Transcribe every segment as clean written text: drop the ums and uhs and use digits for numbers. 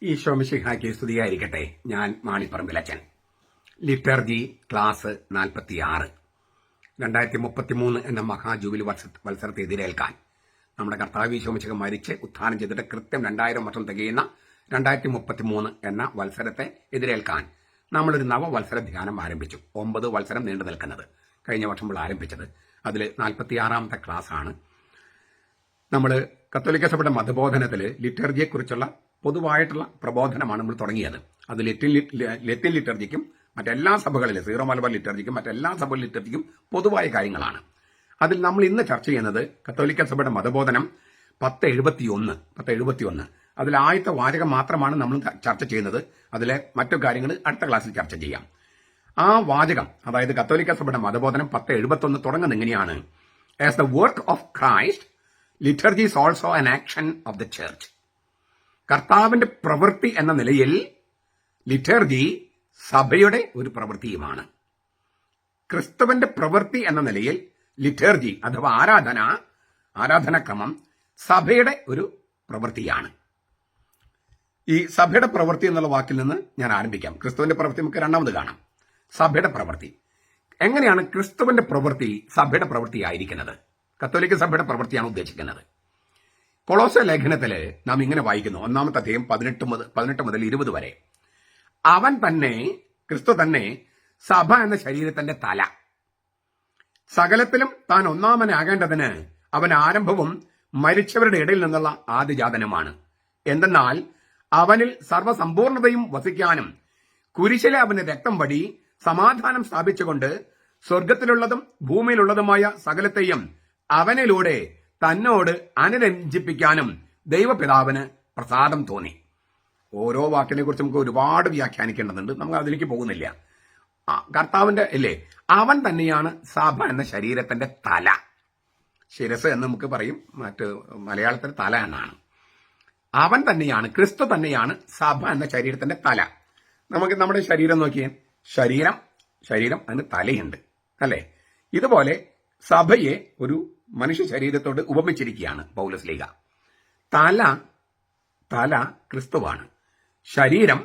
ഈശോ മിശിഹായ്ക്ക് സ്തുതിയായിരിക്കട്ടെ. ഞാൻ മാണിപ്പറമ്പിലച്ചൻ. ലിറ്റർജി ക്ലാസ് 46 2033 എന്ന മഹാജൂബിലി വത്സരത്തെ എതിരേൽക്കാൻ നമ്മുടെ കർത്താവ് ഈശോ മിശിഹ മരിച്ച് ഉത്ഥാനം ചെയ്തിട്ട് കൃത്യം 2000 വർഷം തികയുന്ന 2033 എന്ന വത്സരത്തെ എതിരേൽക്കാൻ നമ്മളൊരു നവവത്സര ധ്യാനം ആരംഭിച്ചു. 9 വത്സരം നീണ്ടു നിൽക്കുന്നത്. കഴിഞ്ഞ വർഷം നമ്മൾ ആരംഭിച്ചത് അതിൽ 46ാമത്തെ ക്ലാസ്സാണ്. നമ്മൾ കത്തോലിക്ക സഭയുടെ മതബോധനത്തിൽ ലിറ്റർജിയെക്കുറിച്ചുള്ള പൊതുവായിട്ടുള്ള പ്രബോധനമാണ് നമ്മൾ തുടങ്ങിയത്. അത് ലത്തിൻ ലിറ്റർജിക്കും മറ്റെല്ലാ സഭകളിലും സീറോ മലബാർ ലിറ്റർജിക്കും മറ്റെല്ലാ സഭ ലിറ്റർജിക്കും പൊതുവായ കാര്യങ്ങളാണ്. അതിൽ നമ്മൾ ഇന്ന് ചർച്ച ചെയ്യുന്നത് കത്തോലിക്ക സഭയുടെ മതബോധനം 1071. അതിൽ ആദ്യത്തെ വാചകം മാത്രമാണ് നമ്മൾ ചർച്ച ചെയ്യുന്നത്. അതിലെ മറ്റു കാര്യങ്ങൾ അടുത്ത ക്ലാസ്സിൽ ചർച്ച ചെയ്യാം. ആ വാചകം, അതായത് കത്തോലിക്ക സഭയുടെ മതബോധനം 1071 തുടങ്ങുന്നത് എങ്ങനെയാണ്? As the work of Christ, liturgy is also an action of the church. കർത്താവിന്റെ പ്രവൃത്തി എന്ന നിലയിൽ ലിറ്റർജി സഭയുടെ ഒരു പ്രവൃത്തിയുമാണ്. ക്രിസ്തുവിന്റെ പ്രവൃത്തി എന്ന നിലയിൽ ലിറ്റർജി അഥവാ ആരാധനാക്രമം സഭയുടെ ഒരു പ്രവൃത്തിയാണ്. ഈ സഭയുടെ പ്രവൃത്തി എന്നുള്ള വാക്കിൽ നിന്ന് ഞാൻ ആരംഭിക്കാം. ക്രിസ്തുവിന്റെ പ്രവൃത്തി നമുക്ക് രണ്ടാമത് കാണാം. സഭയുടെ പ്രവൃത്തി എങ്ങനെയാണ് ക്രിസ്തുവിന്റെ പ്രവൃത്തി സഭയുടെ പ്രവൃത്തി ആയിരിക്കുന്നത്? കത്തോലിക്ക സഭയുടെ പ്രവൃത്തിയാണ് ഉദ്ദേശിക്കുന്നത്. കൊളോസ്യ ലേഖനത്തില് നാം ഇങ്ങനെ വായിക്കുന്നു. 1-ാമത്തെ അധ്യായം 18 മുതൽ 20 വരെ. അവൻ തന്നെ, ക്രിസ്തു തന്നെ സഭ എന്ന ശരീരത്തിന്റെ തല. സകലത്തിലും താൻ ഒന്നാമനാകേണ്ടതിന് അവൻ ആരംഭവും മരിച്ചവരുടെ ഇടയിൽ നിന്നുള്ള ആദിജാതനുമാണ്. എന്തെന്നാൽ അവനിൽ സർവ്വസമ്പൂർണതയും വസിക്കാനും കുരിശിലെ അവന്റെ രക്തം വഴി സമാധാനം സ്ഥാപിച്ചുകൊണ്ട് സ്വർഗത്തിലുള്ളതും ഭൂമിയിലുള്ളതുമായ സകലത്തെയും അവനിലൂടെ തന്നോട് അനുരഞ്ജിപ്പിക്കാനും ദൈവപിതാവിന് പ്രസാദം തോന്നി. ഓരോ വാക്കിനെ കുറിച്ച് നമുക്ക് ഒരുപാട് വ്യാഖ്യാനിക്കേണ്ടതുണ്ട്. നമുക്ക് അതിലേക്ക് പോകുന്നില്ല. കർത്താവിന്റെ അവൻ തന്നെയാണ് സഭ എന്ന ശരീരത്തിന്റെ തല. ശിരസ് എന്ന് നമുക്ക് പറയും, മറ്റ് മലയാളത്തിൽ തല എന്നാണ്. അവൻ തന്നെയാണ്, ക്രിസ്തു തന്നെയാണ് സഭ എന്ന ശരീരത്തിന്റെ തല. നമുക്ക് നമ്മുടെ ശരീരം നോക്കിയേ. ശരീരം അതിന് തലയുണ്ട്, അല്ലെ? ഇതുപോലെ സഭയെ ഒരു മനുഷ്യ ശരീരത്തോട് ഉപമിച്ചിരിക്കുകയാണ് പൗലോസ്. തല ക്രിസ്തുവാണ്, ശരീരം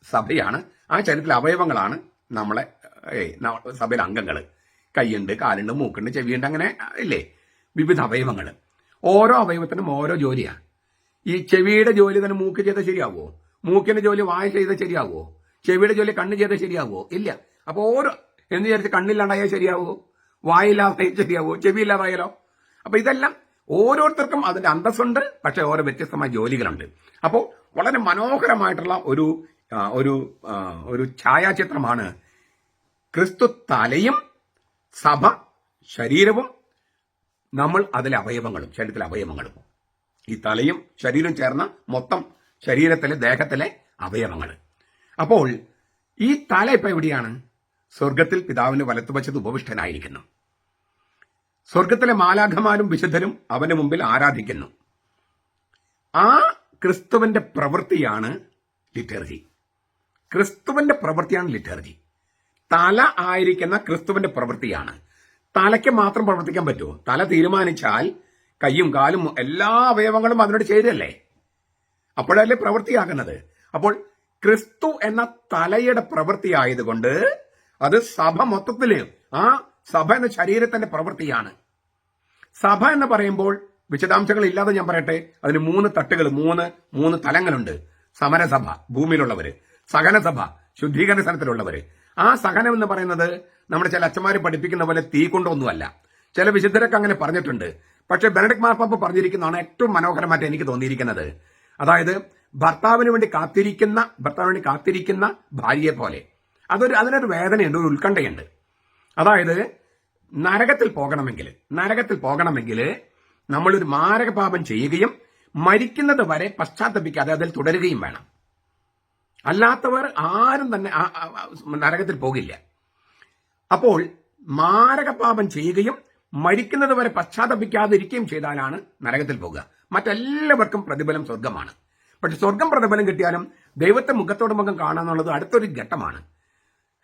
സഭയാണ്. ആ ശരീരത്തിലെ അവയവങ്ങളാണ് നമ്മളെ സഭയിലെ അംഗങ്ങൾ. കൈയുണ്ട്, കാലുണ്ട്, മൂക്കുണ്ട്, ചെവിയുണ്ട്, അങ്ങനെ ഇല്ലേ, വിവിധ അവയവങ്ങൾ. ഓരോ അവയവത്തിനും ഓരോ ജോലിയാണ്. ഈ ചെവിയുടെ ജോലി തന്നെ മൂക്ക് ചെയ്താൽ ശരിയാവുമോ? മൂക്കിന്റെ ജോലി വായ ചെയ്താൽ ശരിയാവുമോ? ചെവിയുടെ ജോലി കണ്ണ് ചെയ്താൽ ശരിയാവുമോ? ഇല്ല. അപ്പൊ എന്ന് വിചാരിച്ച് കണ്ണില്ലാണ്ടായാൽ ശരിയാവുമോ? വായില്ലാതായാൽ ശരിയാവുമോ? ചെവിയില്ലാതായാലോ? അപ്പൊ ഇതെല്ലാം ഓരോരുത്തർക്കും അതിന്റെ അന്തസ്സുണ്ട്, പക്ഷെ ഓരോ വ്യത്യസ്തമായ ജോലികളുണ്ട്. അപ്പോൾ വളരെ മനോഹരമായിട്ടുള്ള ഒരു ഛായാചിത്രമാണ് ക്രിസ്തു തലയും സഭ ശരീരവും, നമ്മൾ അതിലെ അവയവങ്ങളും, ശരീരത്തിലെ അവയവങ്ങളും. ഈ തലയും ശരീരവും ചേർന്ന മൊത്തം ശരീരത്തിലെ ദേഹത്തിലെ അവയവങ്ങൾ. അപ്പോൾ ഈ തല ഇപ്പൊ എവിടെയാണ്? സ്വർഗത്തിൽ പിതാവിന് വലത്തുവശത്ത് ഉപവിഷ്ടനായിരിക്കുന്നു. സ്വർഗത്തിലെ മാലാഖമാരും വിശുദ്ധരും അവന്റെ മുമ്പിൽ ആരാധിക്കുന്നു. ആ ക്രിസ്തുവിന്റെ പ്രവൃത്തിയാണ് ലിറ്റർജി. ക്രിസ്തുവിന്റെ പ്രവൃത്തിയാണ് ലിറ്റർജി. തല ആയിരിക്കുന്ന ക്രിസ്തുവിന്റെ പ്രവൃത്തിയാണ്. തലയ്ക്ക് മാത്രം പ്രവർത്തിക്കാൻ പറ്റുമോ? തല തീരുമാനിച്ചാൽ കയ്യും കാലും എല്ലാ അവയവങ്ങളും അതിനോട് ചേരല്ലേ? അപ്പോഴല്ലേ പ്രവൃത്തിയാകുന്നത്. അപ്പോൾ ക്രിസ്തു എന്ന തലയുടെ പ്രവൃത്തി ആയതുകൊണ്ട് അത് സഭ മൊത്തത്തില്, ആ സഭ എന്ന ശരീരത്തിന്റെ പ്രവൃത്തിയാണ്. സഭ എന്ന് പറയുമ്പോൾ വിശദാംശങ്ങൾ ഇല്ലാതെ ഞാൻ പറയട്ടെ. അതിന് 3 തട്ടുകൾ, 3 തലങ്ങളുണ്ട്. സമരസഭ, ഭൂമിയിലുള്ളവര്; സഹനസഭ, ശുദ്ധീകരണ സ്ഥലത്തിലുള്ളവര്. ആ സഹനം എന്ന് പറയുന്നത് നമ്മുടെ ചില അച്ഛന്മാര് പഠിപ്പിക്കുന്ന പോലെ തീ കൊണ്ടൊന്നുമല്ല. ചില വിശുദ്ധരൊക്കെ അങ്ങനെ പറഞ്ഞിട്ടുണ്ട്. പക്ഷെ ബെനഡിക്ട് മാർപ്പാപ്പ പറഞ്ഞിരിക്കുന്നതാണ് ഏറ്റവും മനോഹരമായിട്ട് എനിക്ക് തോന്നിയിരിക്കുന്നത്. അതായത് ഭർത്താവിന് വേണ്ടി കാത്തിരിക്കുന്ന ഭാര്യയെ പോലെ. അതിനൊരു വേദനയുണ്ട്, ഒരു ഉത്കണ്ഠയുണ്ട്. അതായത് നരകത്തിൽ പോകണമെങ്കിൽ നമ്മളൊരു മാരക പാപം ചെയ്യുകയും മരിക്കുന്നത് വരെ പശ്ചാത്തപിക്കാതെ അതിൽ തുടരുകയും വേണം. അല്ലാത്തവർ ആരും തന്നെ നരകത്തിൽ പോകില്ല. അപ്പോൾ മാരക പാപം ചെയ്യുകയും മരിക്കുന്നത് വരെ പശ്ചാത്തപിക്കാതിരിക്കുകയും ചെയ്താലാണ് നരകത്തിൽ പോകുക. മറ്റെല്ലാവർക്കും പ്രതിഫലം സ്വർഗമാണ്. പക്ഷെ സ്വർഗം പ്രതിഫലം കിട്ടിയാലും ദൈവത്തെ മുഖത്തോട് മുഖം കാണാന്നുള്ളത് അടുത്തൊരു ഘട്ടമാണ്.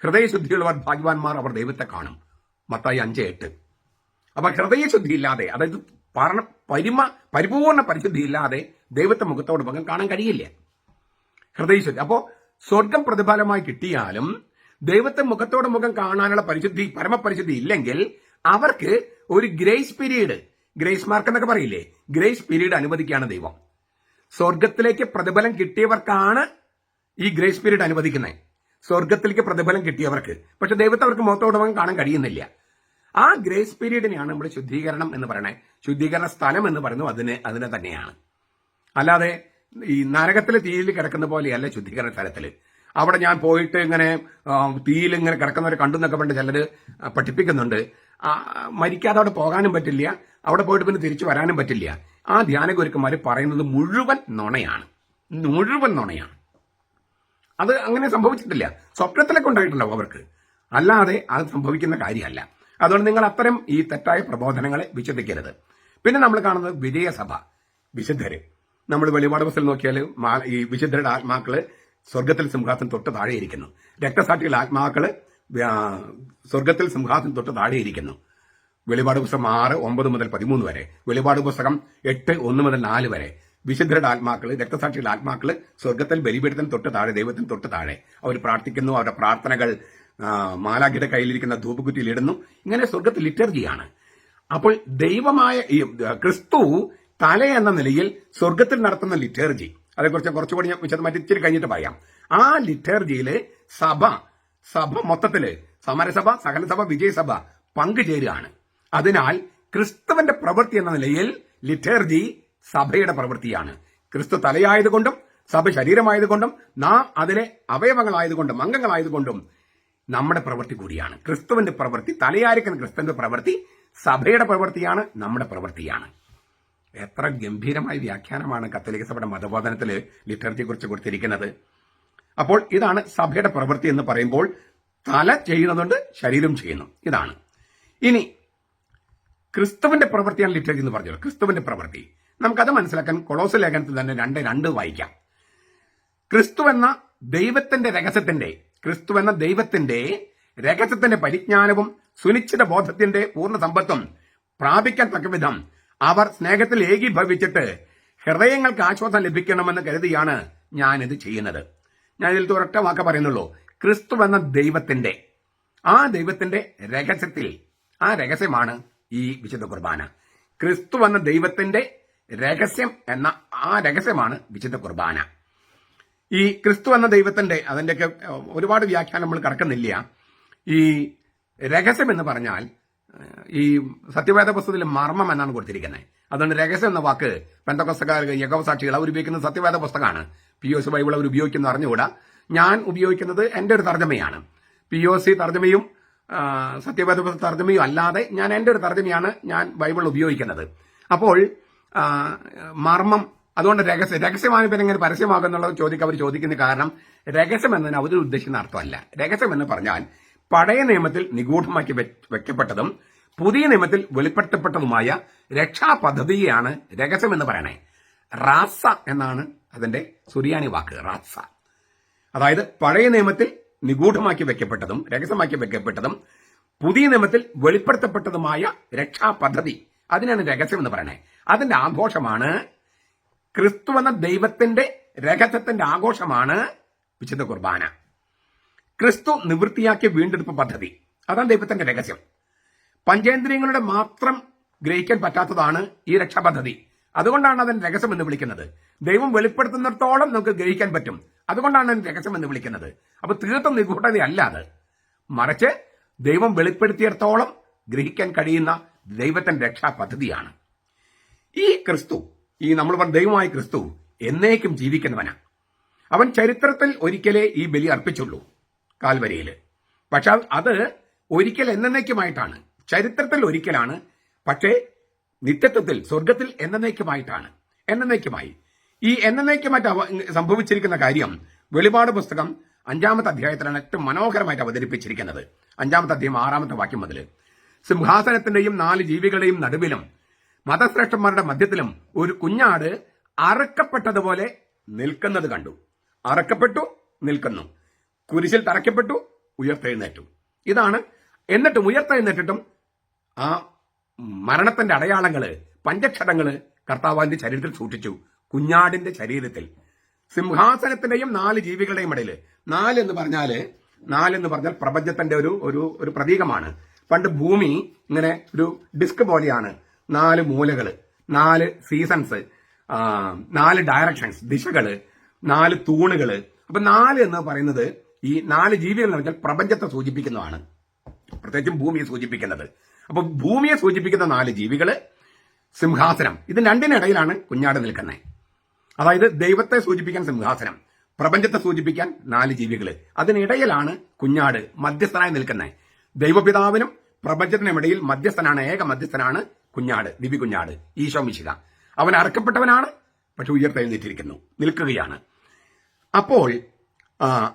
ഹൃദയശുദ്ധിയുള്ളവർ ഭാഗ്യവാന്മാർ, അവർ ദൈവത്തെ കാണും. മത്തായി 5:8. അപ്പൊ ഹൃദയശുദ്ധി ഇല്ലാതെ, അതായത് പരിപൂർണ പരിശുദ്ധി ഇല്ലാതെ ദൈവത്തെ മുഖത്തോട് മുഖം കാണാൻ കഴിയില്ല. ഹൃദയശുദ്ധി. അപ്പോ സ്വർഗം പ്രതിഫലമായി കിട്ടിയാലും ദൈവത്തെ മുഖത്തോട് മുഖം കാണാനുള്ള പരിശുദ്ധി, പരമപരിശുദ്ധി ഇല്ലെങ്കിൽ അവർക്ക് ഒരു ഗ്രേസ് പീരീഡ്, ഗ്രേസ് മാർക്ക് എന്നൊക്കെ പറയില്ലേ, ഗ്രേസ് പീരീഡ് അനുവദിക്കുകയാണ് ദൈവം. സ്വർഗത്തിലേക്ക് പ്രതിഫലം കിട്ടിയവർക്കാണ് ഈ ഗ്രേസ് പീരീഡ് അനുവദിക്കുന്നത്, സ്വർഗത്തിലേക്ക് പ്രതിഫലം കിട്ടിയവർക്ക്. പക്ഷെ ദൈവത്തെ അവർക്ക് മുഖത്തോട് മുഖം കാണാൻ കഴിയുന്നില്ല. ആ ഗ്രേസ് പീരീഡിനെയാണ് നമ്മൾ ശുദ്ധീകരണം എന്ന് പറയുന്നത്. ശുദ്ധീകരണ സ്ഥലം എന്ന് പറയുന്നത് അതിനെ തന്നെയാണ്. അല്ലാതെ ഈ നരകത്തിലെ തീയിൽ കിടക്കുന്ന പോലെയല്ല ശുദ്ധീകരണ സ്ഥലത്തിൽ. അവിടെ ഞാൻ പോയിട്ട് ഇങ്ങനെ തീയിൽ ഇങ്ങനെ കിടക്കുന്നവരെ കണ്ടു എന്നൊക്കെ പണ്ട് ചിലർ പഠിപ്പിക്കുന്നുണ്ട്. മരിക്കാതെ അവിടെ പോകാനും പറ്റില്ല, അവിടെ പോയിട്ട് പിന്നെ തിരിച്ചു വരാനും പറ്റില്ല. ആ ധ്യാന ഗുരുക്കന്മാർ പറയുന്നത് മുഴുവൻ നുണയാണ്, മുഴുവൻ നുണയാണ്. അത് അങ്ങനെ സംഭവിച്ചിട്ടില്ല. സ്വപ്നത്തിലൊക്കെ ഉണ്ടായിട്ടുണ്ടാവും അവർക്ക്, അല്ലാതെ അത് സംഭവിക്കുന്ന കാര്യമല്ല. അതുകൊണ്ട് നിങ്ങൾ അത്തരം ഈ തെറ്റായ പ്രബോധനങ്ങളെ വിശ്വസിക്കരുത്. പിന്നെ നമ്മൾ കാണുന്നത് വിജയസഭ, വിശുദ്ധര്. നമ്മൾ വെളിപാട് പുസ്തകം നോക്കിയാൽ ഈ വിശുദ്ധരുടെ ആത്മാക്കള് സ്വർഗത്തിൽ സിംഹാസനം തൊട്ട് താഴെയിരിക്കുന്നു. രക്തസാക്ഷികളുടെ ആത്മാക്കള് സ്വർഗത്തിൽ സിംഹാസനം തൊട്ട് താഴെയിരിക്കുന്നു. വെളിപാട് പുസ്തകം 6:9 മുതൽ 13 വരെ, വെളിപാട് പുസ്തകം 8:1 മുതൽ 4 വരെ. വിശുദ്ധരുടെ ആത്മാക്കള്, രക്തസാക്ഷികളുടെ ആത്മാക്കള് സ്വർഗത്തിൽ ബലിപീഠത്തിന് തൊട്ട് താഴെ, ദൈവത്തിന് തൊട്ട് താഴെ അവർ പ്രാർത്ഥിക്കുന്നു. അവരുടെ പ്രാർത്ഥനകൾ മാലാഖയുടെ കയ്യിലിരിക്കുന്ന ധൂപകുറ്റിയിൽ ഇടുന്നു. ഇങ്ങനെ സ്വർഗത്തിൽ ലിറ്റർജിയാണ്. അപ്പോൾ ദൈവമായ ഈ ക്രിസ്തു തല എന്ന നിലയിൽ സ്വർഗത്തിൽ നടത്തുന്ന ലിറ്റർജി, അതേക്കുറിച്ച് കുറച്ചുകൂടി ഞാൻ വിശദമായിട്ട് ഇച്ചിരി കഴിഞ്ഞിട്ട് പറയാം. ആ ലിറ്റർജിയില് സഭ മൊത്തത്തില് സമരസഭ, സകലസഭ, വിജയസഭ പങ്കുചേരുകയാണ്. അതിനാൽ ക്രിസ്തുവിന്റെ പ്രവൃത്തി എന്ന നിലയിൽ ലിറ്റർജി സഭയുടെ പ്രവൃത്തിയാണ്. ക്രിസ്തു തലയായതുകൊണ്ടും സഭ ശരീരമായതുകൊണ്ടും നാം അതിലെ അവയവങ്ങളായതുകൊണ്ടും അംഗങ്ങളായതുകൊണ്ടും നമ്മുടെ പ്രവൃത്തി കൂടിയാണ്. ക്രിസ്തുവിന്റെ പ്രവൃത്തി, തലയായിരിക്കുന്ന ക്രിസ്തുവിന്റെ പ്രവൃത്തി സഭയുടെ പ്രവൃത്തിയാണ്, നമ്മുടെ പ്രവൃത്തിയാണ്. എത്ര ഗംഭീരമായ വ്യാഖ്യാനമാണ് കത്തോലിക്ക സഭയുടെ മതബോധനത്തിൽ ലിറ്റർജിയെ കുറിച്ച് കൊടുത്തിരിക്കുന്നത്. അപ്പോൾ ഇതാണ് സഭയുടെ പ്രവൃത്തി എന്ന് പറയുമ്പോൾ തല ചെയ്യുന്നതുകൊണ്ട് ശരീരം ചെയ്യുന്നു, ഇതാണ്. ഇനി ക്രിസ്തുവിന്റെ പ്രവൃത്തിയാണ് ലിറ്റർജി എന്ന് പറഞ്ഞത്. ക്രിസ്തുവിന്റെ പ്രവൃത്തി നമുക്കത് മനസ്സിലാക്കാൻ കൊളോസ് ലേഖനത്തിൽ തന്നെ 2:2 വായിക്കാം. ക്രിസ്തു എന്ന ദൈവത്തിന്റെ രഹസ്യത്തിന്റെ പരിജ്ഞാനവും സുനിശ്ചിത ബോധത്തിന്റെ പൂർണ്ണ സമ്പത്തും പ്രാപിക്കാൻ തക്കവിധം അവർ സ്നേഹത്തിൽ ഏകീഭവിച്ചിട്ട് ഹൃദയങ്ങൾക്ക് ആശ്വാസം ലഭിക്കണമെന്ന് കരുതിയാണ് ഞാനിത് ചെയ്യുന്നത്. ഞാൻ ഇതിൽ ഒരൊറ്റ വാക്ക് പറയുന്നുള്ളൂ. ക്രിസ്തു എന്ന ദൈവത്തിന്റെ രഹസ്യത്തിൽ, ആ രഹസ്യമാണ് ഈ വിശുദ്ധ കുർബാന. ക്രിസ്തു എന്ന ദൈവത്തിന്റെ രഹസ്യം എന്ന ആ രഹസ്യമാണ് വിശുദ്ധ കുർബാന. ഈ ക്രിസ്തു എന്ന ദൈവത്തിന്റെ അതിന്റെയൊക്കെ ഒരുപാട് വ്യാഖ്യാനം നമ്മൾ കടക്കുന്നില്ല. ഈ രഹസ്യം എന്ന് പറഞ്ഞാൽ ഈ സത്യവേദ പുസ്തകത്തിൽ മർമ്മം എന്നാണ് കൊടുത്തിരിക്കുന്നത്. അതുകൊണ്ട് രഹസ്യം എന്ന വാക്ക് പെന്തക്കോസ്തക്കാർ, യഹോവ സാക്ഷികൾ അവർ ഉപയോഗിക്കുന്ന സത്യവേദ പുസ്തകമാണ്. POC ബൈബിൾ അവർ ഉപയോഗിക്കുന്ന അറിഞ്ഞുകൂടാ. ഞാൻ ഉപയോഗിക്കുന്നത് എന്റെ ഒരു തർജ്ജമയാണ്. POC തർജ്ജമയും സത്യവേദ പുസ്തക തർജ്ജമയും അല്ലാതെ ഞാൻ എന്റെ ഒരു തർജ്ജമയാണ് ഞാൻ ബൈബിൾ ഉപയോഗിക്കുന്നത്. അപ്പോൾ മർമ്മം, അതുകൊണ്ട് രഹസ്യമാണ് പിന്നെ എങ്ങനെ പരസ്യമാകുന്നുള്ള അവർ ചോദിക്കുന്ന കാരണം രഹസ്യം എന്നതിന് അവർ ഉദ്ദേശിക്കുന്ന അർത്ഥമല്ല. രഹസ്യം എന്ന് പറഞ്ഞാൽ പഴയ നിയമത്തിൽ നിഗൂഢമാക്കി വെക്കപ്പെട്ടതും പുതിയ നിയമത്തിൽ വെളിപ്പെടുത്തപ്പെട്ടതുമായ രക്ഷാപദ്ധതിയാണ് രഹസ്യം എന്ന് പറയണേ. റാസ എന്നാണ് അതിന്റെ സുറിയാനി വാക്ക്, റാസ. അതായത് പഴയ നിയമത്തിൽ നിഗൂഢമാക്കി വെക്കപ്പെട്ടതും രഹസ്യമാക്കി വെക്കപ്പെട്ടതും പുതിയ നിയമത്തിൽ വെളിപ്പെടുത്തപ്പെട്ടതുമായ രക്ഷാപദ്ധതി, അതിനാണ് രഹസ്യം എന്ന് പറയണേ. അതിന്റെ ആഘോഷമാണ് ക്രിസ്തു എന്ന ദൈവത്തിന്റെ രഹസ്യത്തിന്റെ ആഘോഷമാണ് വിശുദ്ധ കുർബാന. ക്രിസ്തു നിവൃത്തിയാക്കിയ വീണ്ടെടുപ്പ് പദ്ധതി, അതാണ് ദൈവത്തിന്റെ രഹസ്യം. പഞ്ചേന്ദ്രിയങ്ങളുടെ മാത്രം ഗ്രഹിക്കാൻ പറ്റാത്തതാണ് ഈ രക്ഷാപദ്ധതി. അതുകൊണ്ടാണ് അതിന് രഹസ്യം എന്ന് വിളിക്കുന്നത്. ദൈവം വെളിപ്പെടുത്തുന്നിടത്തോളം നമുക്ക് ഗ്രഹിക്കാൻ പറ്റും, അതുകൊണ്ടാണ് അതിന് രഹസ്യം എന്ന് വിളിക്കുന്നത്. അപ്പൊ തീർത്തും നിഗൂഢതയല്ല അത്, മറിച്ച് ദൈവം വെളിപ്പെടുത്തിയിടത്തോളം ഗ്രഹിക്കാൻ കഴിയുന്ന ദൈവത്തിന്റെ രക്ഷാപദ്ധതിയാണ്. ഈ ക്രിസ്തു, ഈ നമ്മൾ പറഞ്ഞ ദൈവമായ ക്രിസ്തു എന്നേക്കും ജീവിക്കുന്നവനാണ്. അവൻ ചരിത്രത്തിൽ ഒരിക്കലേ ഈ ബലി അർപ്പിച്ചുള്ളൂ, കാൽവരിയിൽ. പക്ഷെ അത് ഒരിക്കൽ എന്നേക്കുമായിട്ടാണ്. ചരിത്രത്തിൽ ഒരിക്കലാണ്, പക്ഷേ നിത്യത്വത്തിൽ സ്വർഗത്തിൽ എന്നേക്കുമായിട്ടാണ്. എന്നേക്കുമായി ഈ എന്നേക്കുമായിട്ട് സംഭവിച്ചിരിക്കുന്ന കാര്യം വെളിപാട് പുസ്തകം 5-ാമത്തെ അധ്യായത്തിലാണ് ഏറ്റവും മനോഹരമായിട്ട് അവതരിപ്പിച്ചിരിക്കുന്നത്. 5-ാമത്തെ അധ്യായം 6-ാമത്തെ വാക്യം മുതൽ, സിംഹാസനത്തിന്റെയും 4 ജീവികളുടെയും നടുവിലും മതശ്രേഷ്ഠന്മാരുടെ മധ്യത്തിലും ഒരു കുഞ്ഞാട് അറുക്കപ്പെട്ടതുപോലെ നിൽക്കുന്നത് കണ്ടു. അറക്കപ്പെട്ടു, നിൽക്കുന്നു. കുരിശിൽ തറയ്ക്കപ്പെട്ടു, ഉയർത്തെഴുന്നേറ്റു. ഇതാണ്. എന്നിട്ടും ഉയർത്തെഴുന്നേറ്റിട്ടും ആ മരണത്തിന്റെ അടയാളങ്ങള്, പഞ്ചക്ഷതങ്ങള് കർത്താവിന്റെ ശരീരത്തിൽ സൂക്ഷിച്ചു. കുഞ്ഞാടിന്റെ ശരീരത്തിൽ സിംഹാസനത്തിന്റെയും 4 ജീവികളുടെയും ഇടയിൽ 4 എന്ന് പറഞ്ഞാൽ പ്രപഞ്ചത്തിന്റെ ഒരു പ്രതീകമാണ്. പണ്ട് ഭൂമി ഇങ്ങനെ ഒരു ഡിസ്ക് പോലെയാണ്. 4 മൂലകള്, 4 സീസൺസ്, 4 ഡയറക്ഷൻസ്, ദിശകള്, 4 തൂണുകള്. അപ്പൊ 4 എന്ന് പറയുന്നത് ഈ 4 ജീവികൾ എന്ന് പറഞ്ഞാൽ പ്രപഞ്ചത്തെ സൂചിപ്പിക്കുന്നതാണ്, പ്രത്യേകിച്ചും ഭൂമിയെ സൂചിപ്പിക്കുന്നത്. അപ്പൊ ഭൂമിയെ സൂചിപ്പിക്കുന്ന 4 ജീവികള്, സിംഹാസനം, ഇത് രണ്ടിനിടയിലാണ് കുഞ്ഞാട് നിൽക്കുന്നത്. അതായത് ദൈവത്തെ സൂചിപ്പിക്കാൻ സിംഹാസനം, പ്രപഞ്ചത്തെ സൂചിപ്പിക്കാൻ 4 ജീവികള്, അതിനിടയിലാണ് കുഞ്ഞാട് മധ്യസ്ഥനായി നിൽക്കുന്നത്. ദൈവപിതാവിനും പ്രപഞ്ചത്തിനും ഇടയിൽ മധ്യസ്ഥനാണ്, ഏക മധ്യസ്ഥനാണ് കുഞ്ഞാട്, ദിവ്യ കുഞ്ഞാട്, ഈശോ മിശിഹ. അവൻ അറക്കപ്പെട്ടവനാണ്, പക്ഷെ ഉയർത്തെഴുന്നേറ്റിരിക്കുന്നു, നിൽക്കുകയാണ്. അപ്പോൾ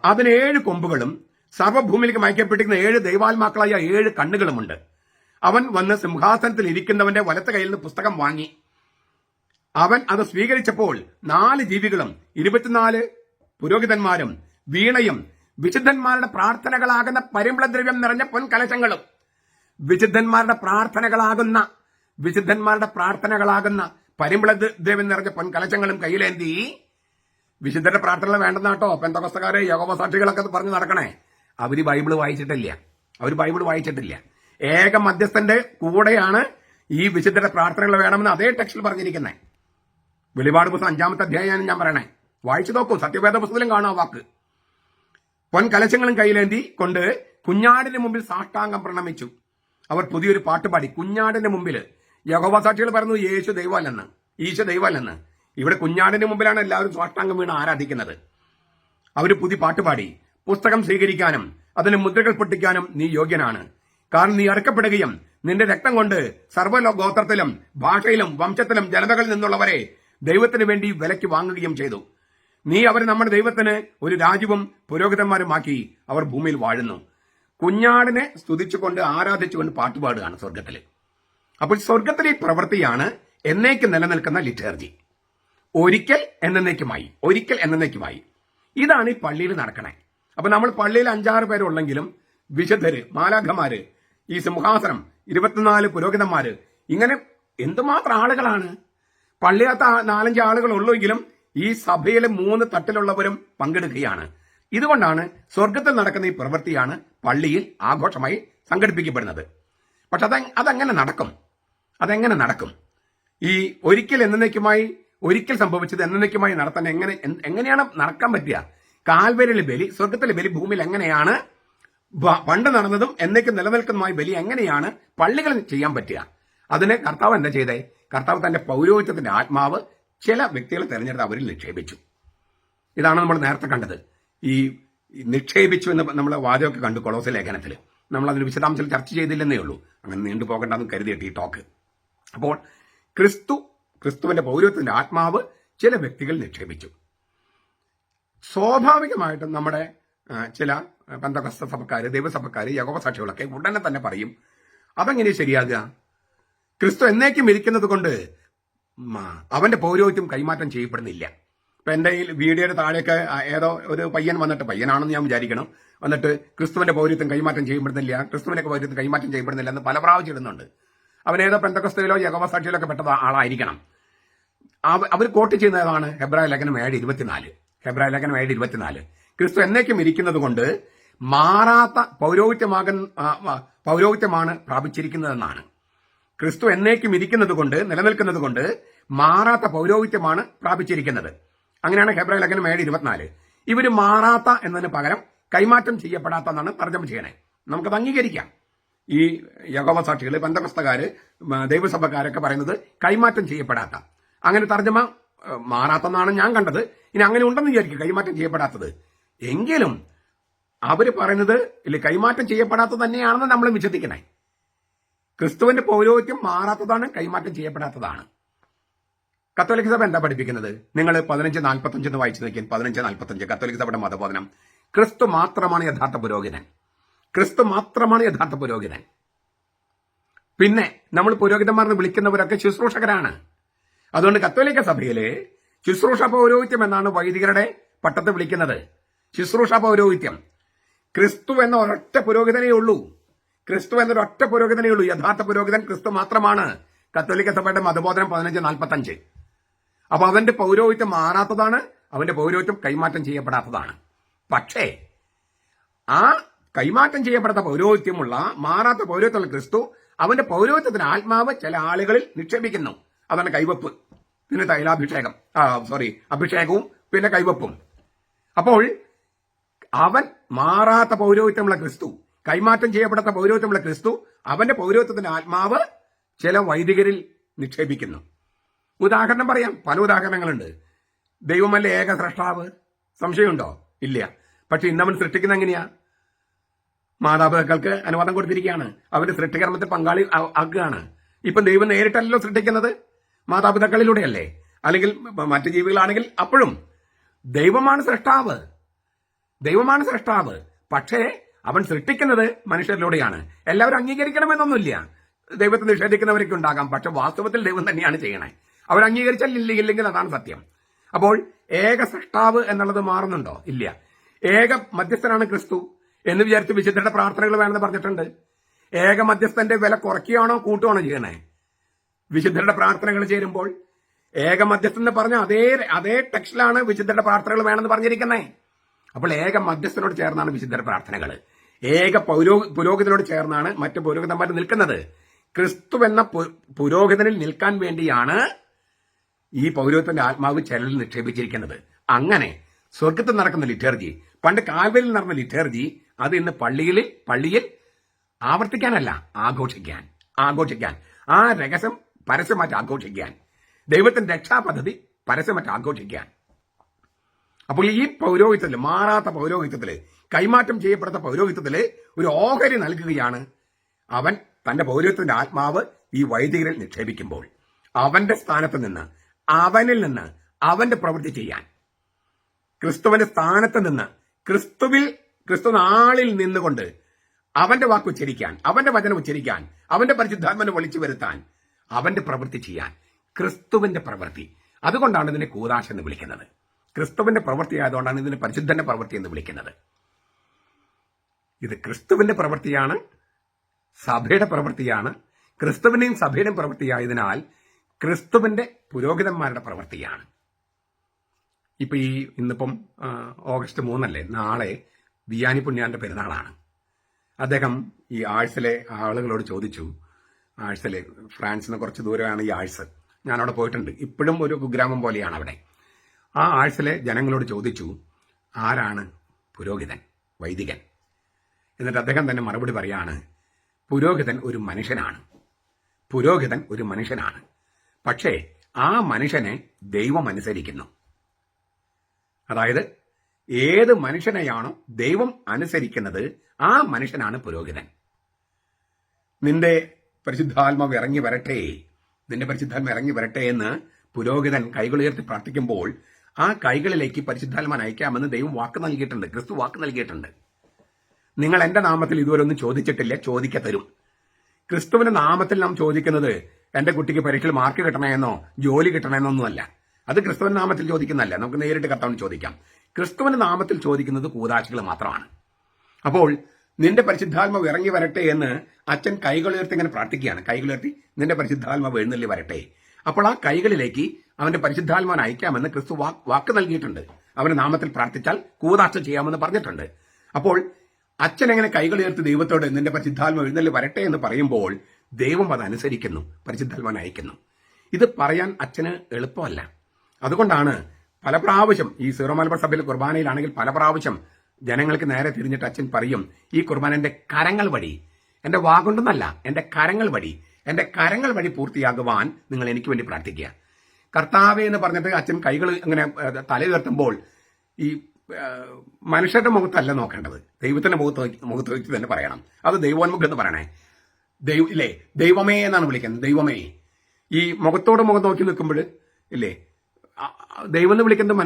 അതിന് 7 കൊമ്പുകളും സർവ്വഭൂമിയിലേക്ക് മയക്കപ്പെട്ടിരിക്കുന്ന 7 ദൈവാത്മാക്കളായ 7 കണ്ണുകളുമുണ്ട്. അവൻ വന്ന് സിംഹാസനത്തിൽ ഇരിക്കുന്നവന്റെ വലത്തെ കയ്യിൽ നിന്ന് പുസ്തകം വാങ്ങി. അവൻ അത് സ്വീകരിച്ചപ്പോൾ 4 ജീവികളും 24 പുരോഹിതന്മാരും വീണയും വിശുദ്ധന്മാരുടെ പ്രാർത്ഥനകളാകുന്ന പരിമളദ്രവ്യം നിറഞ്ഞ പൊൻകലശങ്ങളും, വിശുദ്ധന്മാരുടെ പ്രാർത്ഥനകളാകുന്ന പരിമളദ്രവ്യം നിറഞ്ഞ പൊൻകലശങ്ങളും കയ്യിലേന്തി. വിശുദ്ധരുടെ പ്രാർത്ഥനകൾ വേണ്ടെന്നാട്ടോ പെന്തക്കോസ്തക്കാരെ യഹോവ സാക്ഷികളൊക്കെ പറഞ്ഞു നടക്കണേ. അവര് ബൈബിള് വായിച്ചിട്ടില്ല. ഏക മധ്യസ്ഥന്റെ കൂടെയാണ് ഈ വിശുദ്ധരുടെ പ്രാർത്ഥനകൾ വേണമെന്ന് അതേ ടെക്സ്റ്റിൽ പറഞ്ഞിരിക്കുന്നത്. വെളിപാട് പുസ്തകം 5-ാമത്തെ അധ്യായമാണ് ഞാൻ പറയണേ, വായിച്ചു നോക്കൂ, സത്യവേദ പുസ്തകത്തിലും കാണാം വാക്ക്. പൊൻകലശങ്ങളും കയ്യിലേന്തി കൊണ്ട് കുഞ്ഞാടിന്റെ മുമ്പിൽ സാഷ്ടാംഗം പ്രണമിച്ചു. അവർ പുതിയൊരു പാട്ടുപാടി കുഞ്ഞാടിന്റെ മുമ്പിൽ. യഹോവ സാക്ഷികൾ പറഞ്ഞു ഈശോ ദൈവമല്ലെന്ന്. ഇവിടെ കുഞ്ഞാടിന്റെ മുമ്പിലാണ് എല്ലാവരും സാഷ്ടാംഗം വീണ് ആരാധിക്കുന്നത്. അവര് പുതിയ പാട്ടുപാടി, പുസ്തകം സ്വീകരിക്കാനും അതിന് മുദ്രകൾ പൊട്ടിക്കാനും നീ യോഗ്യനാണ്, കാരണം നീ അടക്കപ്പെടുകയും നിന്റെ രക്തം കൊണ്ട് സർവ്വഗോത്രത്തിലും ഭാഷയിലും വംശത്തിലും ജനതകളിൽ നിന്നുള്ളവരെ ദൈവത്തിന് വേണ്ടി വിലയ്ക്ക് വാങ്ങുകയും ചെയ്തു. നീ അവരെ നമ്മുടെ ദൈവത്തിന് ഒരു രാജ്യവും പുരോഹിതന്മാരുമാക്കി അവർ ഭൂമിയിൽ വാഴുന്നു. കുഞ്ഞാടിനെ സ്തുതിച്ചുകൊണ്ട് ആരാധിച്ചുകൊണ്ട് പാട്ടുപാടുകയാണ് സ്വർഗത്തില്. അപ്പോൾ സ്വർഗത്തിലെ ഈ പ്രവൃത്തിയാണ് എന്നേക്ക് നിലനിൽക്കുന്ന ലിറ്റർജി. ഒരിക്കൽ എന്നേക്കുമായി. ഇതാണ് ഈ പള്ളിയിൽ നടക്കണേ. അപ്പൊ നമ്മൾ പള്ളിയിൽ 5-6 പേരുള്ളെങ്കിലും വിശുദ്ധര്, മാലാഖമാര്, ഈ സിംഹാസനം, 24 പുരോഹിതന്മാര്, ഇങ്ങനെ എന്തുമാത്രം ആളുകളാണ്. പള്ളിയകത്ത് 4-5 ആളുകൾ ഉള്ളൂവെങ്കിലും ഈ സഭയിലെ 3 തട്ടിലുള്ളവരും പങ്കെടുക്കുകയാണ്. ഇതുകൊണ്ടാണ് സ്വർഗത്തിൽ നടക്കുന്ന ഈ പ്രവൃത്തിയാണ് പള്ളിയിൽ ആഘോഷമായി സംഘടിപ്പിക്കപ്പെടുന്നത്. പക്ഷെ അതെങ്ങനെ നടക്കും? ഈ ഒരിക്കൽ സംഭവിച്ചത് എന്നേക്കുമായി നടത്താൻ എങ്ങനെയാണ് നടക്കാൻ പറ്റുക? കാൽവരിയിലെ ബലി, സ്വർഗത്തിലെ ബലി ഭൂമിയിൽ എങ്ങനെയാണ് പണ്ട് നടന്നതും എന്നേക്ക് നിലനിൽക്കുന്നതുമായ ബലി എങ്ങനെയാണ് പള്ളികളിൽ ചെയ്യാൻ പറ്റുക? അതിന് കർത്താവ് എന്താ ചെയ്തേ? കർത്താവ് തന്റെ പൗരോഹിത്യത്തിന്റെ ആത്മാവ് ചില വ്യക്തികളെ തെരഞ്ഞെടുത്ത് അവരിൽ നിക്ഷേപിച്ചു. ഇതാണ് നമ്മൾ നേരത്തെ കണ്ടത്. ഈ നിക്ഷേപിച്ചു എന്ന് നമ്മൾ വാചകമൊക്കെ കണ്ടു കൊളോസ്യ ലേഖനത്തിൽ. നമ്മൾ അതിന് വിശദാംശം ചർച്ച ചെയ്തില്ലെന്നേ ഉള്ളൂ, അങ്ങനെ നീണ്ടുപോകണ്ടെന്ന് കരുതിയിട്ട് ഈ ടോക്ക്. അപ്പോൾ ക്രിസ്തുവിന്റെ പൗരോഹിത്യത്തിന്റെ ആത്മാവ് ചില വ്യക്തികൾ നിക്ഷേപിച്ചു. സ്വാഭാവികമായിട്ടും നമ്മുടെ ചില പെന്തക്കോസ്ത സഭക്കാര്, ദൈവസഭക്കാര്, യഹോവ സാക്ഷികളൊക്കെ ഉടനെ തന്നെ പറയും, അതെങ്ങനെ ശരിയാകുക? ക്രിസ്തു എന്നേക്കും ഇരിക്കുന്നത് കൊണ്ട് അവന്റെ പൗരോഹിത്യം കൈമാറ്റം ചെയ്യപ്പെടുന്നില്ല. ഇപ്പൊ എന്റെ ഈ വീഡിയോയുടെ താഴെയൊക്കെ ഏതോ ഒരു പയ്യനാണെന്ന് ഞാൻ വിചാരിക്കണം, വന്നിട്ട് ക്രിസ്തുവിന്റെ പൗരോഹിത്യം കൈമാറ്റം ചെയ്യപ്പെടുന്നില്ല എന്ന് പല പ്രാവശ്യം ഇടുന്നുണ്ട്. അവനേതോ പെന്തക്കോസ്തയിലോ യഹോവ സാക്ഷിയിലൊക്കെ പെട്ട ആളായിരിക്കണം. അവർ കോട്ട് ചെയ്യുന്നതാണ് ഹെബ്രായ ലേഖനം 7:24. ക്രിസ്തു എന്നേക്കും ഇരിക്കുന്നത് കൊണ്ട് മാറാത്ത പൗരോഹിത്യമാണ് പ്രാപിച്ചിരിക്കുന്നതെന്നാണ്. ക്രിസ്തു എന്നേക്കും ഇരിക്കുന്നത് കൊണ്ട്, നിലനിൽക്കുന്നത് കൊണ്ട് മാറാത്ത പൗരോഹിത്യമാണ് പ്രാപിച്ചിരിക്കുന്നത്. അങ്ങനെയാണ് ഹെബ്രായ ലേഖനം 7:24. ഇവര് മാറാത്ത എന്നതിന് പകരം കൈമാറ്റം ചെയ്യപ്പെടാത്ത എന്നാണ് തർജ്ജമ ചെയ്യണേ. നമുക്കത് അംഗീകരിക്കാം. ഈ യഹോവ സാക്ഷികൾ, പെന്തക്കോസ്തക്കാര്, ദൈവസഭക്കാരൊക്കെ പറയുന്നത് കൈമാറ്റം ചെയ്യപ്പെടാത്ത, അങ്ങനെ തർജ്ജമ മാറാത്തെന്നാണ് ഞാൻ കണ്ടത്. ഇനി അങ്ങനെ ഉണ്ടെന്ന് വിചാരിക്കും കൈമാറ്റം ചെയ്യപ്പെടാത്തത്, എങ്കിലും അവര് പറയുന്നത് ഇല്ല, കൈമാറ്റം ചെയ്യപ്പെടാത്തത് തന്നെയാണെന്ന് നമ്മൾ വിശ്വസിക്കണേ. ക്രിസ്തുവിന്റെ പൗരോഹിത്യം മാറാത്തതാണ്, കൈമാറ്റം ചെയ്യപ്പെടാത്തതാണ്. കത്തോലിക്ക സഭ എന്താ പഠിപ്പിക്കുന്നത്? നിങ്ങൾ 15:45 വായിച്ചു നോക്കിയാൽ 15:45 കത്തോലിക്ക സഭയുടെ മതബോധനം. ക്രിസ്തു മാത്രമാണ് യഥാർത്ഥ പുരോഹിതൻ. പിന്നെ നമ്മൾ പുരോഹിതന്മാരെന്ന് വിളിക്കുന്നവരൊക്കെ ശുശ്രൂഷകരാണ്. അതുകൊണ്ട് കത്തോലിക്ക സഭയിലെ ശുശ്രൂഷ പൗരോഹിത്യം എന്നാണ് വൈദികരുടെ പട്ടത്തെ വിളിക്കുന്നത്. ശുശ്രൂഷ പൗരോഹിത്യം. ക്രിസ്തു എന്ന ഒരൊറ്റ പുരോഹിതനേ ഉള്ളൂ. യഥാർത്ഥ പുരോഹിതൻ ക്രിസ്തു മാത്രമാണ്. കത്തോലിക്ക സഭയുടെ മതബോധനം 15:45. അപ്പൊ അവന്റെ പൗരോഹിത്യം മാറാത്തതാണ്, അവന്റെ പൗരോഹിത്യം കൈമാറ്റം ചെയ്യപ്പെടാത്തതാണ്. പക്ഷേ ആ കൈമാറ്റം ചെയ്യപ്പെടാത്ത പൗരോഹിത്യമുള്ള മാറാത്ത പൗരോഹിത്യമുള്ള ക്രിസ്തു അവന്റെ പൗരോഹിത്യത്തിന് ആത്മാവ് ചില ആളുകളിൽ നിക്ഷേപിക്കുന്നു. അതാണ് കൈവപ്പ്, പിന്നെ തൈലാഭിഷേകം, അഭിഷേകവും പിന്നെ കൈവപ്പും. അപ്പോൾ അവൻ മാറാത്ത പൗരോഹിത്യമുള്ള ക്രിസ്തു, കൈമാറ്റം ചെയ്യപ്പെടാത്ത പൗരോഹിത്യമുള്ള ക്രിസ്തു അവന്റെ പൗരോഹിത്യത്തിന്റെ ആത്മാവ് ചില വൈദികരിൽ നിക്ഷേപിക്കുന്നു. ഉദാഹരണം പറയാം, പല ഉദാഹരണങ്ങളുണ്ട്. ദൈവമല്ലേ ഏക സ്രഷ്ടാവ്? സംശയമുണ്ടോ? ഇല്ല. പക്ഷെ ഇന്നവൻ സൃഷ്ടിക്കുന്ന എങ്ങനെയാ? മാതാപിതാക്കൾക്ക് അനുവാദം കൊടുത്തിരിക്കുകയാണ്, അവരുടെ സൃഷ്ടികർമ്മത്തിൽ പങ്കാളി ആക്കുകയാണ്. ഇപ്പം ദൈവം നേരിട്ടല്ലോ സൃഷ്ടിക്കുന്നത്, മാതാപിതാക്കളിലൂടെയല്ലേ? അല്ലെങ്കിൽ മറ്റു ജീവികളാണെങ്കിൽ അപ്പോഴും ദൈവമാണ് സൃഷ്ടാവ്, ദൈവമാണ് സൃഷ്ടാവ്. പക്ഷേ അവൻ സൃഷ്ടിക്കുന്നത് മനുഷ്യരിലൂടെയാണ്. എല്ലാവരും അംഗീകരിക്കണമെന്നൊന്നുമില്ല. ദൈവത്തെ നിഷേധിക്കുന്നവരൊക്കെ ഉണ്ടാകാം, പക്ഷെ വാസ്തവത്തിൽ ദൈവം തന്നെയാണ് ചെയ്യണേ. അവർ അംഗീകരിച്ചാൽ ഇല്ലെങ്കിൽ അതാണ് സത്യം. അപ്പോൾ ഏക സൃഷ്ടാവ് എന്നുള്ളത് മാറുന്നുണ്ടോ? ഇല്ല. ഏക മധ്യസ്ഥനാണ് ക്രിസ്തു എന്ന് വിചാരിച്ച് വിശുദ്ധരുടെ പ്രാർത്ഥനകൾ വേണമെന്ന് പറഞ്ഞിട്ടുണ്ട്. ഏക മധ്യസ്ഥന്റെ വില കുറയ്ക്കുകയാണോ കൂട്ടുകയാണോ ചെയ്യണേ? വിശുദ്ധരുടെ പ്രാർത്ഥനകൾ ചേരുമ്പോൾ ഏക മധ്യസ്ഥൻ പറഞ്ഞ അതേ ടെക്സ്റ്റിലാണ് വിശുദ്ധരുടെ പ്രാർത്ഥനകൾ വേണമെന്ന് പറഞ്ഞിരിക്കുന്നത്. അപ്പോൾ ഏക മധ്യസ്ഥനോട് ചേർന്നാണ് വിശുദ്ധരുടെ പ്രാർത്ഥനകൾ. ഏക പുരോഹിതനോട് ചേർന്നാണ് മറ്റു പുരോഹിതന്മാർ നിൽക്കുന്നത്. ക്രിസ്തു എന്ന പുരോഹിതനിൽ നിൽക്കാൻ വേണ്ടിയാണ് ഈ പൗരോഹിത്യത്തിന്റെ ആത്മാവ് ചിലരിൽ നിക്ഷേപിച്ചിരിക്കുന്നത്. അങ്ങനെ സ്വർഗത്തിൽ നടക്കുന്ന ലിറ്റർജി, പണ്ട് കാൽവരിയിൽ നടന്ന ലിറ്റർജി, അത് ഇന്ന് പള്ളിയിൽ ആവർത്തിക്കാനല്ല, ആഘോഷിക്കാൻ ആ രഹസ്യം പരസ്യമായിട്ട് ആഘോഷിക്കാൻ, ദൈവത്തിന്റെ രക്ഷാപദ്ധതി പരസ്യമായിട്ട് ആഘോഷിക്കാൻ. അപ്പോൾ ഈ പൗരോഹിത്യത്തില്, മാറാത്ത പൗരോഹിത്യത്തില്, കൈമാറ്റം ചെയ്യപ്പെടുന്ന പൗരോഹിത്യത്തില് ഒരു ഓഹരി നൽകുകയാണ് അവൻ തന്റെ പൗരോഹിത്യത്തിന്റെ ആത്മാവ് ഈ വൈദികരിൽ നിക്ഷേപിക്കുമ്പോൾ. അവന്റെ സ്ഥാനത്ത് നിന്ന്, അവനിൽ നിന്ന് അവന്റെ പ്രവൃത്തി ചെയ്യാൻ, ക്രിസ്തുവിന്റെ സ്ഥാനത്ത് നിന്ന്, ക്രിസ്തു നാളിൽ നിന്നുകൊണ്ട് അവന്റെ വാക്ക് ഉച്ചരിക്കാൻ, അവന്റെ വചനം ഉച്ചരിക്കാൻ, അവന്റെ പരിശുദ്ധാത്മനെ വിളിച്ചു വരുത്താൻ, അവന്റെ പ്രവൃത്തി ചെയ്യാൻ, ക്രിസ്തുവിന്റെ പ്രവൃത്തി. അതുകൊണ്ടാണ് ഇതിനെ കൂദാശ എന്ന് വിളിക്കുന്നത്. ക്രിസ്തുവിന്റെ പ്രവൃത്തി ആയതുകൊണ്ടാണ് ഇതിനെ പരിശുദ്ധന്റെ പ്രവൃത്തി എന്ന് വിളിക്കുന്നത്. ഇത് ക്രിസ്തുവിന്റെ പ്രവൃത്തിയാണ്, സഭയുടെ പ്രവൃത്തിയാണ്. ക്രിസ്തുവിന്റെയും സഭയുടെയും പ്രവൃത്തിയായതിനാൽ ക്രിസ്തുവിന്റെ പുരോഹിതന്മാരുടെ പ്രവൃത്തിയാണ്. ഇപ്പൊ ഇന്നിപ്പം ഓഗസ്റ്റ് 3 നാളെ വിയാനി പുണ്യാന്റെ പെരുന്നാളാണ്. അദ്ദേഹം ഈ ആഴ്സിലെ ആളുകളോട് ചോദിച്ചു, ആഴ്സിലെ ഫ്രാൻസിന് കുറച്ച് ദൂരമാണ് ഈ ആഴ്സ്, ഞാനവിടെ പോയിട്ടുണ്ട്, ഇപ്പോഴും ഒരു കുഗ്രാമം പോലെയാണ് അവിടെ. ആ ആഴ്സിലെ ജനങ്ങളോട് ചോദിച്ചു, ആരാണ് പുരോഹിതൻ, വൈദികൻ? എന്നിട്ട് അദ്ദേഹം തന്നെ മറുപടി പറയാണ്, പുരോഹിതൻ ഒരു മനുഷ്യനാണ്, പക്ഷേ ആ മനുഷ്യനെ ദൈവം അനുസരിക്കുന്നു. അതായത് ഏത് മനുഷ്യനെയാണോ ദൈവം അനുസരിക്കുന്നത് ആ മനുഷ്യനാണ് പുരോഹിതൻ. നിന്റെ പരിശുദ്ധാത്മാവ് ഇറങ്ങി വരട്ടെ എന്ന് പുരോഹിതൻ കൈകളുയർത്തി പ്രാർത്ഥിക്കുമ്പോൾ ആ കൈകളിലേക്ക് പരിശുദ്ധാത്മാൻ അയക്കാമെന്ന് ദൈവം വാക്ക് നൽകിയിട്ടുണ്ട്, ക്രിസ്തു വാക്ക് നൽകിയിട്ടുണ്ട്. നിങ്ങൾ എന്റെ നാമത്തിൽ ഇതുവരെ ഒന്നും ചോദിച്ചിട്ടില്ല, ചോദിക്ക തരും. ക്രിസ്തുവിന്റെ നാമത്തിൽ നാം ചോദിക്കുന്നത് എന്റെ കുട്ടിക്ക് പരീക്ഷയിൽ മാർക്ക് കിട്ടണമെന്നോ ജോലി കിട്ടണമെന്നൊന്നുമല്ല. അത് ക്രിസ്തുവിന്റെ നാമത്തിൽ ചോദിക്കുന്നതല്ല, നമുക്ക് നേരിട്ട് കർത്താവിന് ചോദിക്കാം. ക്രിസ്തുവിന്റെ നാമത്തിൽ ചോദിക്കുന്നത് കൂദാശകൾ മാത്രമാണ്. അപ്പോൾ നിന്റെ പരിശുദ്ധാത്മാവ് ഇറങ്ങി വരട്ടെ എന്ന് അച്ഛൻ കൈകളുയർത്തി ഇങ്ങനെ പ്രാർത്ഥിക്കുകയാണ്. കൈകളുയർത്തി നിന്റെ പരിശുദ്ധാത്മാവ് എഴുന്നള്ളി വരട്ടെ. അപ്പോൾ ആ കൈകളിലേക്ക് അവന്റെ പരിശുദ്ധാത്മാവിനെ അയക്കാമെന്ന് ക്രിസ്തു വാക്ക് നൽകിയിട്ടുണ്ട്. അവന്റെ നാമത്തിൽ പ്രാർത്ഥിച്ചാൽ കൂദാശ ചെയ്യാമെന്ന് പറഞ്ഞിട്ടുണ്ട്. അപ്പോൾ അച്ഛൻ എങ്ങനെ കൈകളുയർത്തി ദൈവത്തോട് നിന്റെ പരിശുദ്ധാത്മാവ് എഴുന്നള്ളി വരട്ടെ എന്ന് പറയുമ്പോൾ ദൈവം അത് അനുസരിക്കുന്നു, പരിശുദ്ധാത്മാവിനെ അയക്കുന്നു. ഇത് പറയാൻ അച്ഛന് എളുപ്പമല്ല. അതുകൊണ്ടാണ് പല പ്രാവശ്യം ഈ സീറോ മലബാർ സഭയിലെ കുർബാനയിലാണെങ്കിൽ പല പ്രാവശ്യം ജനങ്ങൾക്ക് നേരെ തിരിഞ്ഞിട്ട് അച്ഛൻ പറയും, ഈ കുർബാന എന്റെ കരങ്ങൾ വഴി, എന്റെ വാഗൊണ്ടെന്നല്ല, എന്റെ കരങ്ങൾ വഴി പൂർത്തിയാകുവാൻ നിങ്ങൾ എനിക്ക് വേണ്ടി പ്രാർത്ഥിക്കുക. കർത്താവേ എന്ന് പറഞ്ഞിട്ട് അച്ഛൻ കൈകൾ ഇങ്ങനെ തല ഉയർത്തുമ്പോൾ ഈ മനുഷ്യരുടെ മുഖത്തല്ല നോക്കേണ്ടത്, ദൈവത്തിന്റെ മുഖത്ത് വെച്ച് തന്നെ പറയണം. അത് ദൈവോന്മുഖം എന്ന് പറയണേ. ദൈവമേ എന്നാണ് വിളിക്കുന്നത്. ദൈവമേ, ഈ മുഖത്തോട് മുഖം നോക്കി നിൽക്കുമ്പോൾ ഇല്ലേ, ദൈവം എന്ന് വിളിക്കുന്നത്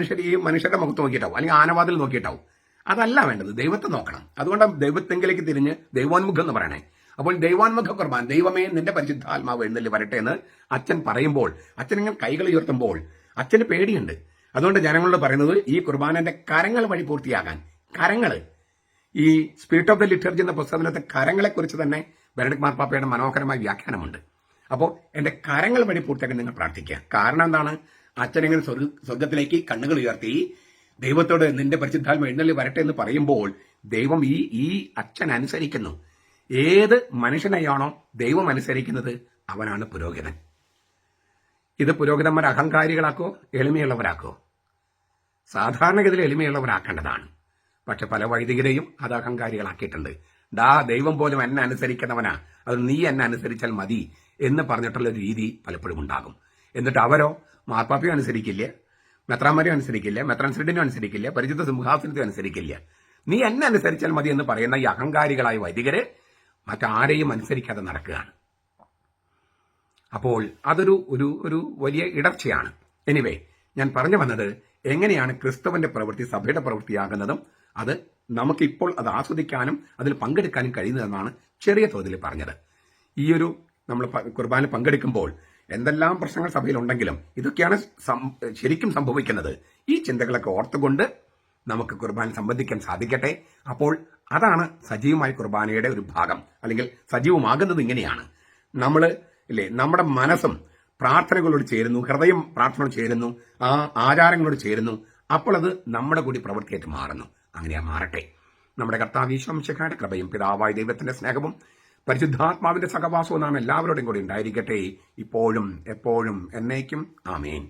മനുഷ്യരുടെ മുഖത്ത് നോക്കിയിട്ടാവും, അല്ലെങ്കിൽ ആനവാതിൽ നോക്കിയിട്ടാവും. അതല്ല വേണ്ടത്, ദൈവത്തെ നോക്കണം. അതുകൊണ്ടാണ് ദൈവത്തെങ്കിലേക്ക് തിരിഞ്ഞ് ദൈവോന്മുഖം എന്ന് പറയണേ. അപ്പോൾ ദൈവാത്മക കുർബാന, ദൈവമേ നിന്റെ പരിശുദ്ധാത്മാവ് എഴുന്നള്ളി വരട്ടെ എന്ന് അച്ഛൻ പറയുമ്പോൾ, അച്ഛൻ ഇങ്ങനെ കൈകൾ ഉയർത്തുമ്പോൾ അച്ഛന് പേടിയുണ്ട്. അതുകൊണ്ട് ജനങ്ങളോട് പറയുന്നത് ഈ കുർബാനന്റെ കരങ്ങൾ വഴി പൂർത്തിയാകാൻ. കരങ്ങൾ, ഈ സ്പിരിറ്റ് ഓഫ് ദ ലിറ്റർജി എന്ന പുസ്തകത്തിലത്തെ കരങ്ങളെക്കുറിച്ച് തന്നെ ബെനഡിക്ട് മാർപ്പാപ്പയുടെ മനോഹരമായ വ്യാഖ്യാനമുണ്ട്. അപ്പോൾ എന്റെ കരങ്ങൾ വഴി പൂർത്തിയാക്കാൻ നിങ്ങൾ പ്രാർത്ഥിക്കുക. കാരണം എന്താണ്? അച്ഛനെങ്ങനെ സ്വർഗത്തിലേക്ക് കണ്ണുകൾ ഉയർത്തി ദൈവത്തോട് നിന്റെ പരിശുദ്ധാത്മ എഴുന്നള്ളി വരട്ടെ എന്ന് പറയുമ്പോൾ ദൈവം ഈ അച്ഛൻ അനുസരിക്കുന്നു. ഏത് മനുഷ്യനെയാണോ ദൈവം അനുസരിക്കുന്നത് അവനാണ് പുരോഹിതൻ. ഇത് പുരോഹിതന്മാർ അഹങ്കാരികളാക്കോ എളിമയുള്ളവരാക്കോ? സാധാരണഗതിയിൽ എളിമയുള്ളവരാക്കേണ്ടതാണ്. പക്ഷെ പല വൈദികരെയും അത് അഹങ്കാരികളാക്കിയിട്ടുണ്ട്. ദൈവം പോലും എന്നെ അനുസരിക്കുന്നവനാ, അത് നീ എന്നെ അനുസരിച്ചാൽ മതി എന്ന് പറഞ്ഞിട്ടുള്ള ഒരു രീതി പലപ്പോഴും ഉണ്ടാകും. എന്നിട്ട് അവരോ മാർപ്പാപ്പയും അനുസരിക്കില്ല, മെത്രാന്മാരെയും അനുസരിക്കില്ല, മെത്രാൻസിഡിനും അനുസരിക്കില്ല, പരിശുദ്ധ സിംഹാസനത്തെയും അനുസരിക്കില്ല. നീ എന്നെ അനുസരിച്ചാൽ മതി എന്ന് പറയുന്ന ഈ അഹങ്കാരികളായ വൈദികര് മറ്റാരെയും അനുസരിക്കാതെ നടക്കുകയാണ്. അപ്പോൾ അതൊരു ഒരു വലിയ ഇടർച്ചയാണ്. എനിവേ, ഞാൻ പറഞ്ഞു വന്നത് എങ്ങനെയാണ് ക്രിസ്തുവിന്റെ പ്രവൃത്തി സഭയുടെ പ്രവൃത്തിയാകുന്നതും അത് നമുക്കിപ്പോൾ അത് ആസ്വദിക്കാനും അതിൽ പങ്കെടുക്കാനും കഴിയുന്നതെന്നാണ് ചെറിയ തോതിൽ പറഞ്ഞത്. ഈയൊരു നമ്മൾ കുർബാന പങ്കെടുക്കുമ്പോൾ എന്തെല്ലാം പ്രശ്നങ്ങൾ സഭയിലുണ്ടെങ്കിലും ഇതൊക്കെയാണ് ശരിക്കും സംഭവിക്കുന്നത്. ഈ ചിന്തകളൊക്കെ ഓർത്തുകൊണ്ട് നമുക്ക് കുർബാന സംബന്ധിക്കാൻ സാധിക്കട്ടെ. അപ്പോൾ അതാണ് സജീവമായ കുർബാനയുടെ ഒരു ഭാഗം, അല്ലെങ്കിൽ സജീവമാകുന്നത് ഇങ്ങനെയാണ്. നമ്മുടെ മനസ്സും പ്രാർത്ഥനകളോട് ചേരുന്നു, ഹൃദയം പ്രാർത്ഥനയോട് ചേരുന്നു, ആ ആചാരങ്ങളോട് ചേരുന്നു. അപ്പോൾ അത് നമ്മുടെ കൂടി പ്രവൃത്തിയായിട്ട് മാറുന്നു. അങ്ങനെ മാറട്ടെ. നമ്മുടെ കർത്താവ് ഈശോ മിശിഹായുടെ കൃപയും പിതാവായ ദൈവത്തിന്റെ സ്നേഹവും പരിശുദ്ധാത്മാവിന്റെ സഹവാസവും നാം എല്ലാവരോടും കൂടി ഉണ്ടായിരിക്കട്ടെ, ഇപ്പോഴും എപ്പോഴും എന്നേക്കും. ആമേൻ.